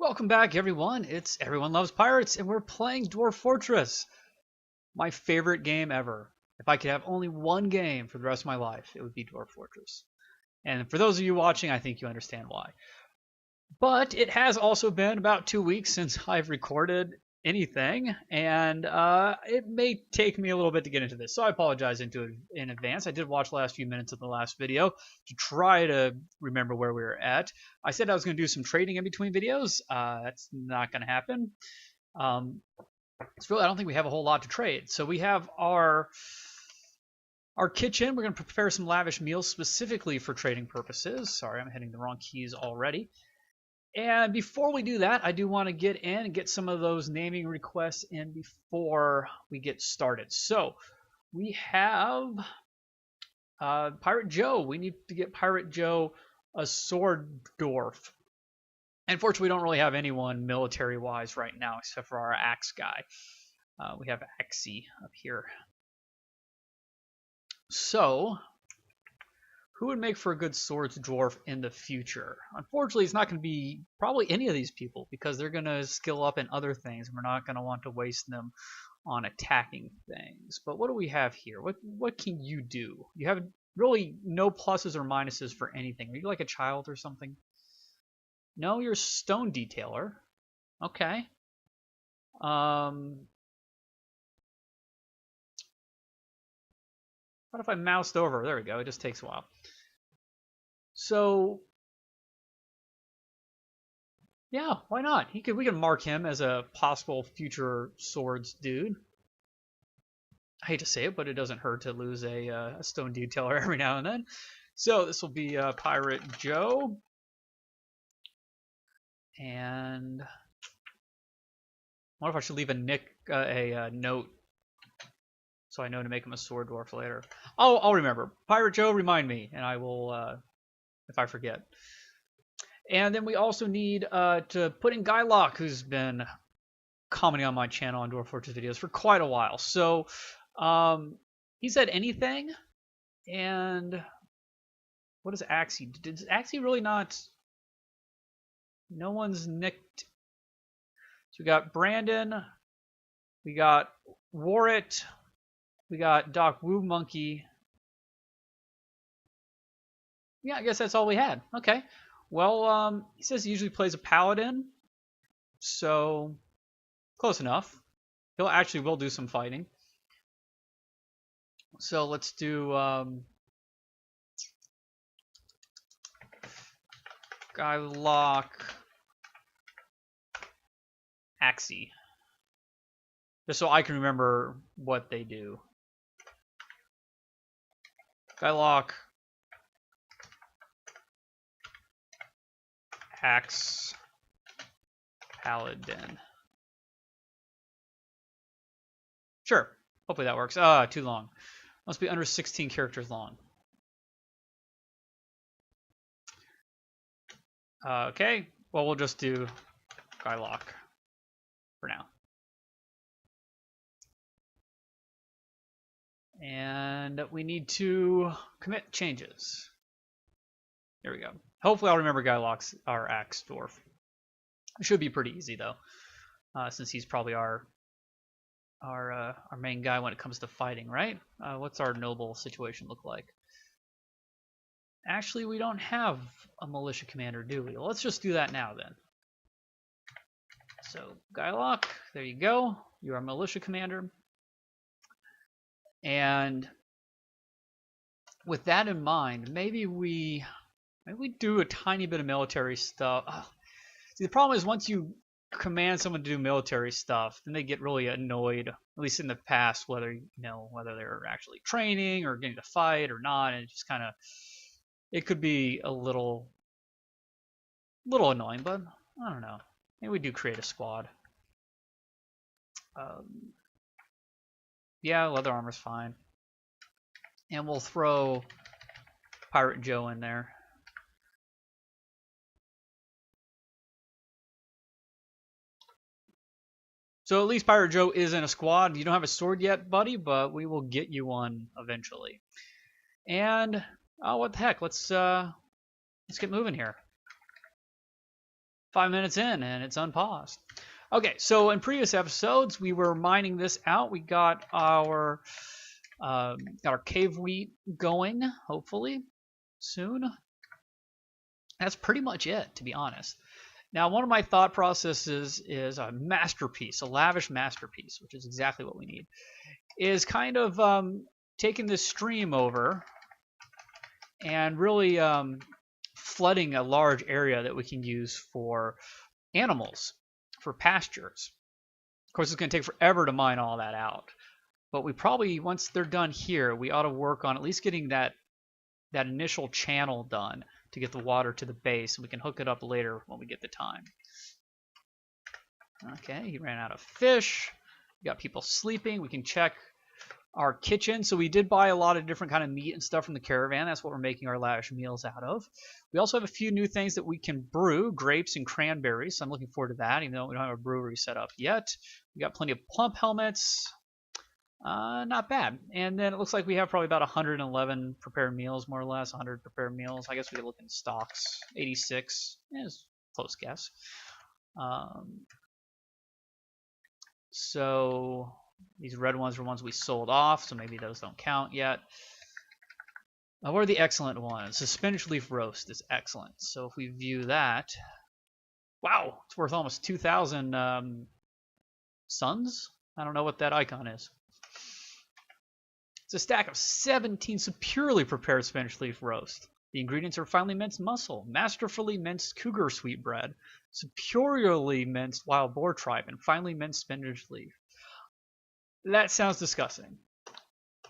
Welcome back, everyone. It's Everyone Loves Pirates, and we're playing Dwarf Fortress, my favorite game ever. If I could have only one game for the rest of my life, it would be Dwarf Fortress. And for those of you watching, I think you understand why. But it has also been about 2 weeks since I've recorded anything, and it may take me a little bit to get into this. So I apologize in advance. I did watch the last few minutes of the last video to try to remember where we were at. I said I was going to do some trading in between videos. That's not going to happen. I don't think we have a whole lot to trade. So we have our kitchen. We're going to prepare some lavish meals specifically for trading purposes. Sorry, I'm hitting the wrong keys already. And before we do that, I do want to get in and get some of those naming requests in before we get started. So we have Pirate Joe. We need to get Pirate Joe a sword dwarf. Unfortunately, we don't really have anyone military-wise right now except for our axe guy. We have Axie up here. So who would make for a good swords dwarf in the future? Unfortunately, it's not going to be probably any of these people because they're going to skill up in other things, and we're not going to want to waste them on attacking things. But what do we have here? What can you do? You have really no pluses or minuses for anything. Are you like a child or something? No, you're a stone detailer. Okay. What if I moused over? There we go. It just takes a while. So, yeah, why not? We can mark him as a possible future swords dude. I hate to say it, but it doesn't hurt to lose a stone detailer every now and then. So this will be Pirate Joe. And what if I should leave a note so I know to make him a sword dwarf later? I'll remember. Pirate Joe, remind me, and I will if I forget. And then we also need to put in Guylock, who's been commenting on my channel on Dwarf Fortress videos for quite a while. So he said anything. And what is Axie? Did Axie really not? No one's nicked. So we got Brandon. We got Warrit. We got Doc Woo Monkey. Yeah, I guess that's all we had. Okay. Well, he says he usually plays a paladin, so close enough. He'll actually will do some fighting. So let's do Guylock Axie, just so I can remember what they do. Guylock Axe Paladin. Sure. Hopefully that works. Too long. Must be under 16 characters long. Okay. Well, we'll just do Guylock for now. And we need to commit changes. There we go. Hopefully I'll remember Guylock's our axe dwarf. It should be pretty easy though, since he's probably our main guy when it comes to fighting, right? What's our noble situation look like? Actually, we don't have a militia commander, do we? Well, let's just do that now then. So Guylock, there you go. You are militia commander. And with that in mind, maybe we do a tiny bit of military stuff. See, the problem is once you command someone to do military stuff, then they get really annoyed. At least in the past, whether they're actually training or getting to fight or not, and it just kind of it could be a little annoying. But I don't know. Maybe we do create a squad. Yeah, leather armor's fine, and we'll throw Pirate Joe in there. So at least Pirate Joe is in a squad. You don't have a sword yet, buddy, but we will get you one eventually. And oh, what the heck? Let's get moving here. 5 minutes in and it's unpaused. Okay, so in previous episodes we were mining this out. We got our cave wheat going, hopefully soon. That's pretty much it, to be honest. Now, one of my thought processes is a masterpiece, a lavish masterpiece, which is exactly what we need, is kind of taking this stream over and really flooding a large area that we can use for animals, for pastures. Of course, it's going to take forever to mine all that out. But we probably, once they're done here, we ought to work on at least getting that initial channel done to get the water to the base, and we can hook it up later when we get the time. Okay, he ran out of fish. We got people sleeping. We can check our kitchen. So we did buy a lot of different kind of meat and stuff from the caravan. That's what we're making our lavish meals out of. We also have a few new things that we can brew, grapes and cranberries. So I'm looking forward to that, even though we don't have a brewery set up yet. We got plenty of plump helmets. Not bad. And then it looks like we have probably about 111 prepared meals, more or less, 100 prepared meals. I guess we could look in stocks. 86 is close guess. So these red ones are ones we sold off, so maybe those don't count yet. What are the excellent ones? The spinach leaf roast is excellent. So if we view that, wow, it's worth almost 2,000 suns. I don't know what that icon is. It's a stack of 17 superiorly prepared spinach leaf roast. The ingredients are finely minced mussel, masterfully minced cougar sweetbread, superiorly minced wild boar tripe, and finely minced spinach leaf. That sounds disgusting,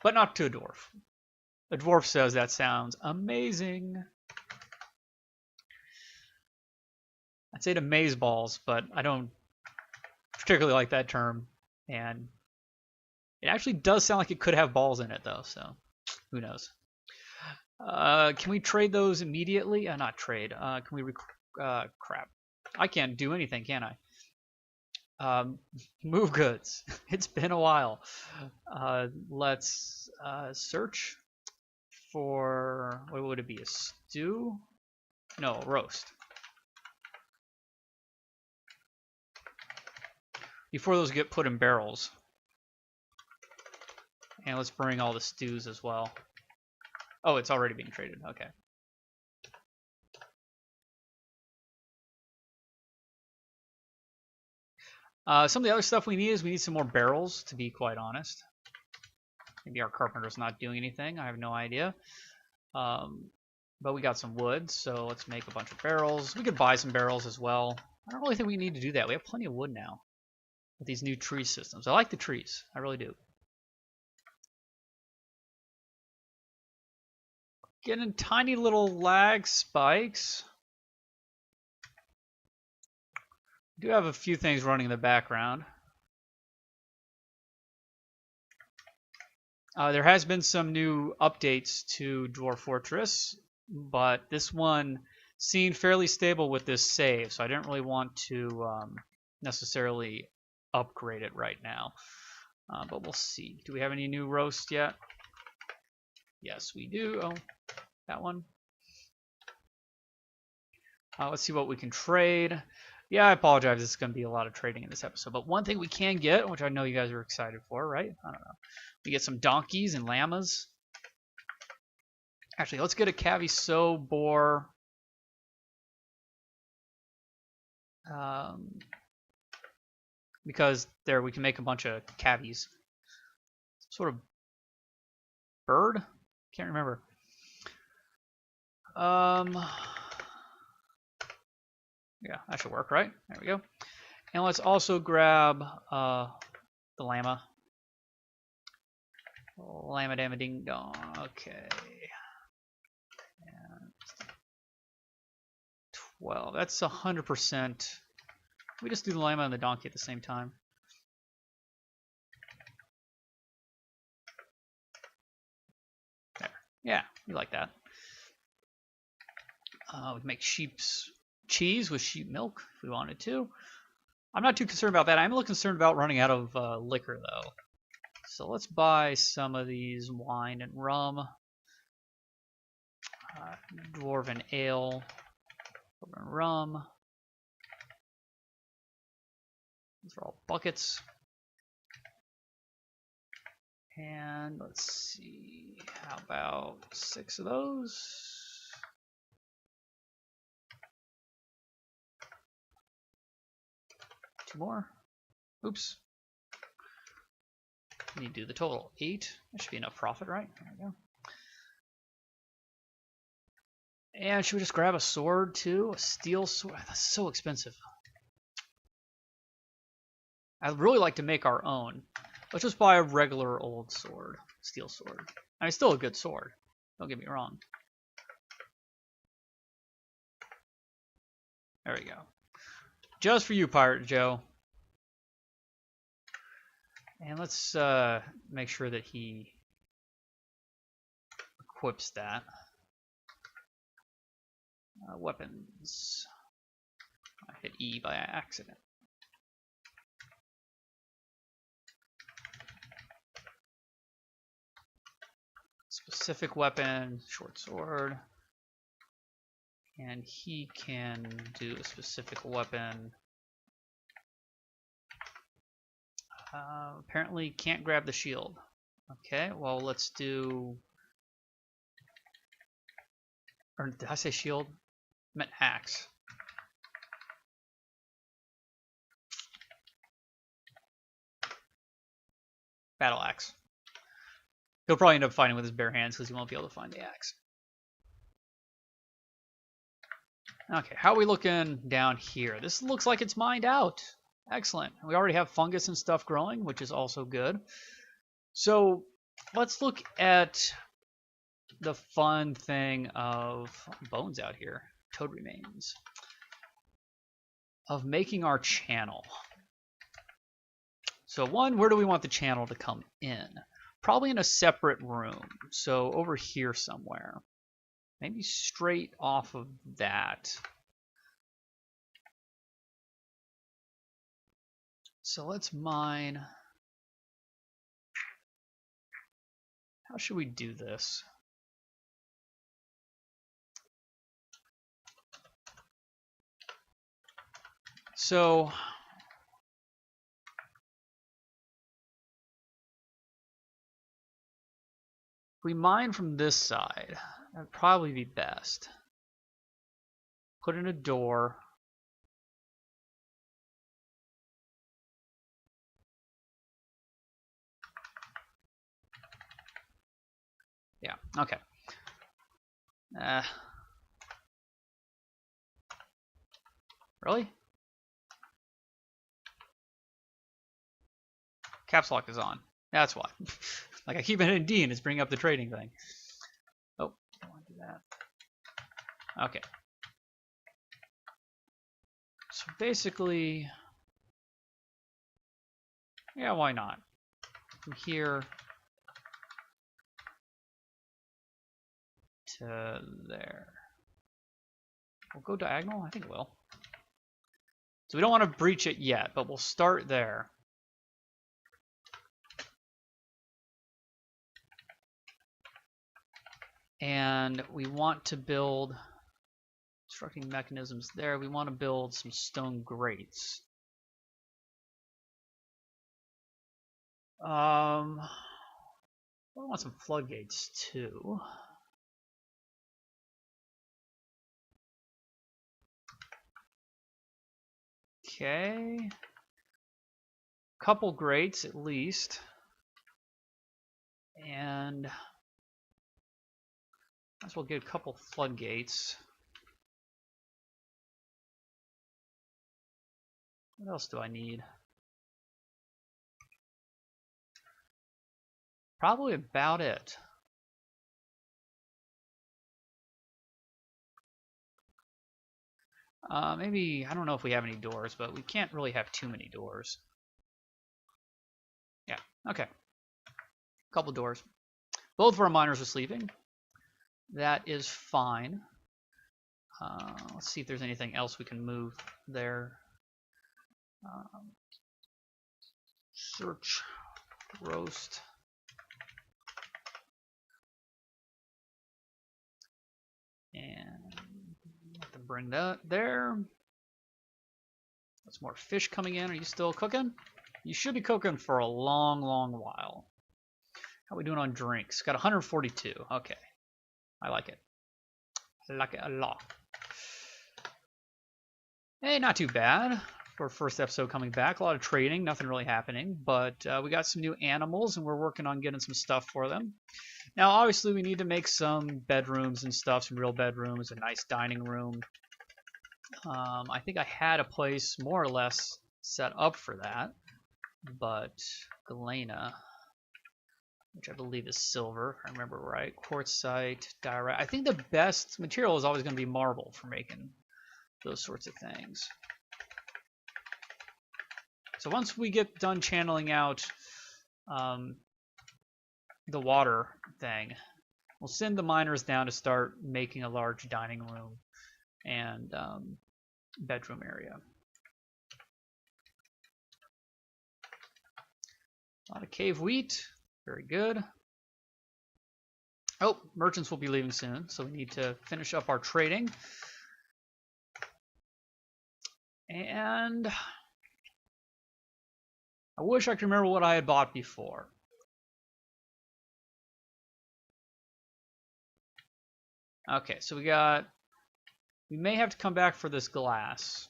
but not to a dwarf. A dwarf says that sounds amazing. I'd say to amazeballs, but I don't particularly like that term, and it actually does sound like it could have balls in it, though, so who knows. Can we trade those immediately? Not trade. Can we crap. I can't do anything, can I? Move goods. It's been a while. Let's search for, what would it be, a stew? No, roast. Before those get put in barrels. And let's bring all the stews as well. Oh, it's already being traded. Okay. Some of the other stuff we need is we need some more barrels, to be quite honest. Maybe our carpenter's not doing anything. I have no idea. But we got some wood, so let's make a bunch of barrels. We could buy some barrels as well. I don't really think we need to do that. We have plenty of wood now with these new tree systems. I like the trees. I really do. Getting tiny little lag spikes. We do have a few things running in the background. There has been some new updates to Dwarf Fortress, but this one seemed fairly stable with this save, so I didn't really want to necessarily upgrade it right now. But we'll see. Do we have any new roast yet? Yes, we do. Oh, that one. Let's see what we can trade. Yeah, I apologize. This is going to be a lot of trading in this episode. But one thing we can get, which I know you guys are excited for, right? I don't know. We get some donkeys and llamas. Actually, let's get a cavi-so boar. Because there we can make a bunch of cavies. Some sort of bird? Can't remember. Yeah, that should work, right? There we go. And let's also grab the llama. Llama damma ding dong. Okay. And 12. That's 100%. We just do the llama and the donkey at the same time. There. Yeah, we like that. We can make sheep's cheese with sheep milk if we wanted to. I'm not too concerned about that. I'm a little concerned about running out of liquor, though. So let's buy some of these wine and rum. Dwarven ale. Dwarven rum. These are all buckets. And let's see, how about 6 of those? Two more. Oops. We need to do the total. 8. That should be enough profit, right? There we go. And should we just grab a sword too? A steel sword? That's so expensive. I'd really like to make our own. Let's just buy a regular old sword. Steel sword. I mean, it's still a good sword. Don't get me wrong. There we go. Just for you, Pirate Joe. And let's make sure that he equips that. Weapons. I hit E by accident. Specific weapon, short sword. And he can do a specific weapon. Apparently can't grab the shield. Okay, well let's do... Or did I say shield? I meant axe. Battle axe. He'll probably end up fighting with his bare hands because he won't be able to find the axe. Okay, how are we looking down here? This looks like it's mined out. Excellent. We already have fungus and stuff growing, which is also good. So let's look at the fun thing of bones out here. Toad remains. Of making our channel. So one, where do we want the channel to come in? Probably in a separate room. So over here somewhere. Maybe straight off of that. So let's mine. How should we do this? So if we mine from this side, that'd probably be best. Put in a door. Yeah, okay. Really? Caps lock is on. That's why. Like I keep hitting D and it's bringing up the trading thing. Oh, I don't want to do that. Okay. So basically, yeah, why not? From here to there. We'll go diagonal? I think it will. So we don't want to breach it yet, but we'll start there. And we want to build constructing mechanisms there. We want to build some stone grates. I want some floodgates too. Okay. Couple grates at least. And might as well get a couple floodgates. What else do I need? Probably about it. Maybe, I don't know if we have any doors, but we can't really have too many doors. Yeah, okay. Couple doors. Both of our miners are sleeping. That is fine. Let's see if there's anything else we can move there. Search, roast. And have to bring that there. There's more fish coming in. Are you still cooking? You should be cooking for a long, long while. How are we doing on drinks? Got 142. Okay. I like it. I like it a lot. Hey, not too bad for our first episode coming back. A lot of trading, nothing really happening, but we got some new animals and we're working on getting some stuff for them. Now, obviously, we need to make some bedrooms and stuff, some real bedrooms, a nice dining room. I think I had a place more or less set up for that, but Galena, which I believe is silver, if I remember right, quartzite, diorite. I think the best material is always going to be marble for making those sorts of things. So once we get done channeling out the water thing, we'll send the miners down to start making a large dining room and bedroom area. A lot of cave wheat. Very good. Oh, merchants will be leaving soon, so we need to finish up our trading. And I wish I could remember what I had bought before. Okay, so we may have to come back for this glass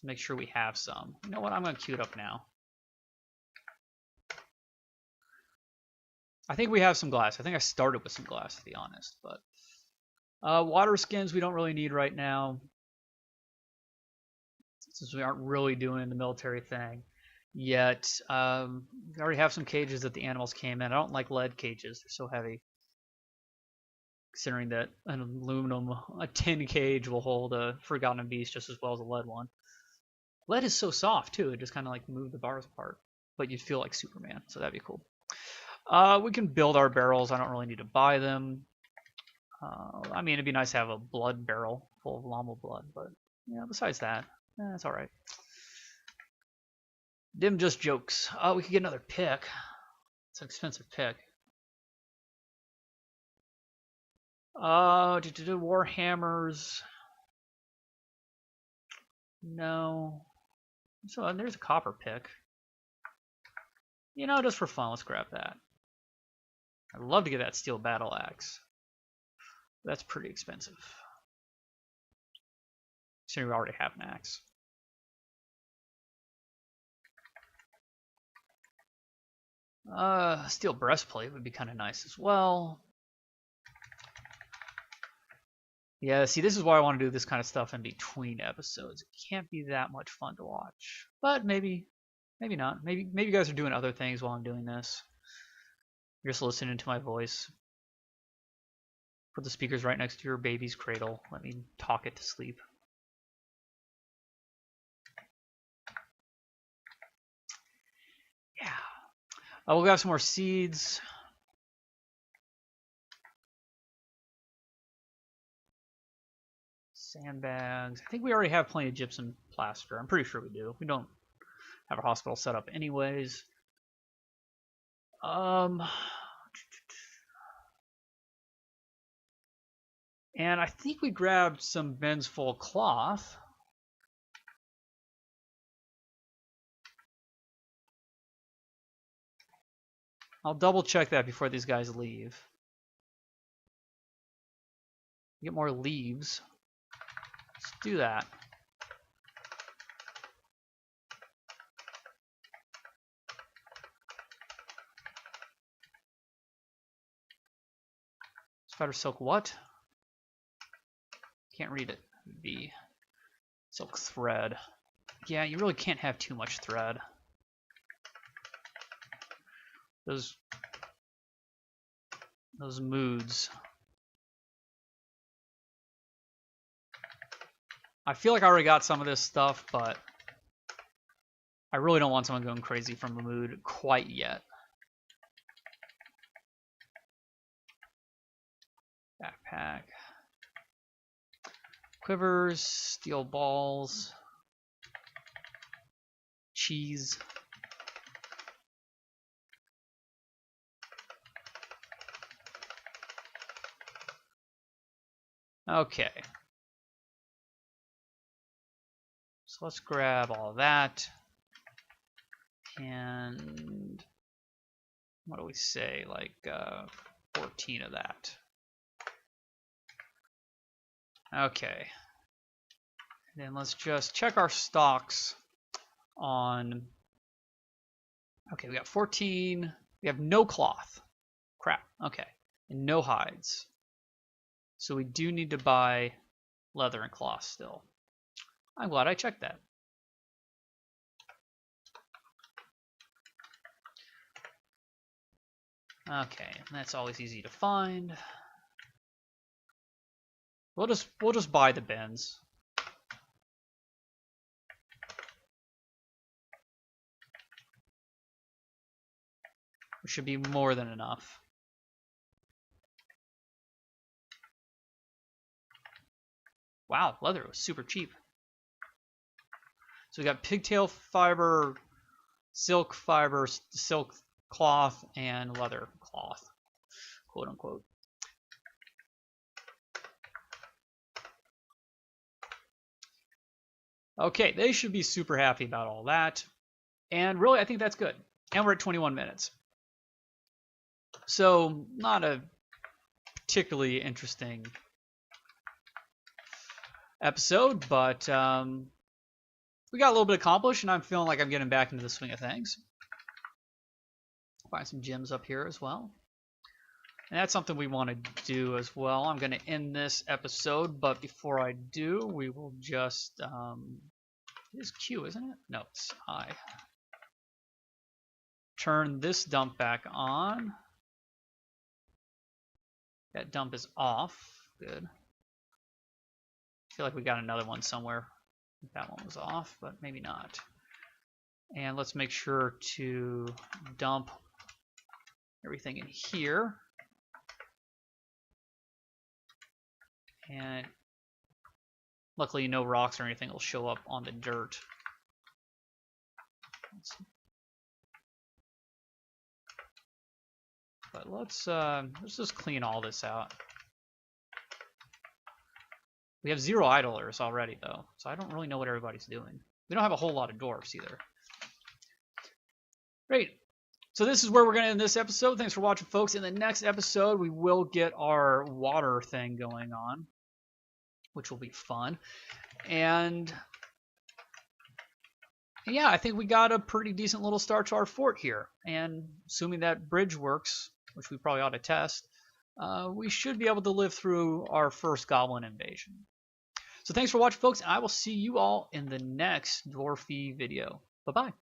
to make sure we have some. You know what? I'm going to queue it up now. I think we have some glass. I think I started with some glass, to be honest. But water skins we don't really need right now, since we aren't really doing the military thing yet. We already have some cages that the animals came in. I don't like lead cages. They're so heavy. Considering that a tin cage will hold a Forgotten Beast just as well as a lead one. Lead is so soft, too. It just kind of like move the bars apart. But you'd feel like Superman, so that'd be cool. We can build our barrels. I don't really need to buy them. I mean, it'd be nice to have a blood barrel full of llama blood, but yeah, besides that, that's all right. Dim just jokes. We could get another pick. It's an expensive pick. War hammers. No. So there's a copper pick. You know, just for fun, let's grab that. I'd love to get that steel battle axe. That's pretty expensive. Considering we already have an axe. Steel breastplate would be kind of nice as well. Yeah, see, this is why I want to do this kind of stuff in between episodes. It can't be that much fun to watch. But maybe not. Maybe you guys are doing other things while I'm doing this. You're just listening to my voice. Put the speakers right next to your baby's cradle. Let me talk it to sleep. Yeah. We'll grab some more seeds. Sandbags. I think we already have plenty of gypsum plaster. I'm pretty sure we do. We don't have a hospital set up anyways. And I think we grabbed some bins full of cloth. I'll double check that before these guys leave. Get more leaves. Let's do that. Spider silk what? Can't read it. V. Silk thread. Yeah, you really can't have too much thread. Those moods. I feel like I already got some of this stuff, but I really don't want someone going crazy from the mood quite yet. Backpack. Quivers, steel balls, cheese. Okay. So let's grab all that. And what do we say? Like 14 of that. Okay. And then let's just check our stocks on. Okay, we got 14. We have no cloth. Crap. Okay. And no hides. So we do need to buy leather and cloth still. I'm glad I checked that. Okay, that's always easy to find. We'll just buy the bins. Which should be more than enough. Wow, leather was super cheap. So we got pigtail fiber, silk fiber, silk cloth, and leather cloth, quote unquote. Okay, they should be super happy about all that. And really, I think that's good. And we're at 21 minutes. So, not a particularly interesting episode, but we got a little bit accomplished, and I'm feeling like I'm getting back into the swing of things. Find some gems up here as well. And that's something we want to do as well. I'm going to end this episode, but before I do, we will just... it is Q, isn't it? No, it's I. Turn this dump back on. That dump is off. Good. I feel like we got another one somewhere. That one was off, but maybe not. And let's make sure to dump everything in here. And luckily no rocks or anything will show up on the dirt. But let's just clean all this out. We have 0 idlers already though, so I don't really know what everybody's doing. We don't have a whole lot of dwarfs either. Great. So this is where we're going to end this episode. Thanks for watching, folks. In the next episode, we will get our water thing going on, which will be fun. And yeah, I think we got a pretty decent little start to our fort here. And assuming that bridge works, which we probably ought to test, we should be able to live through our first goblin invasion. So thanks for watching, folks, and I will see you all in the next Dwarfy video. Bye-bye.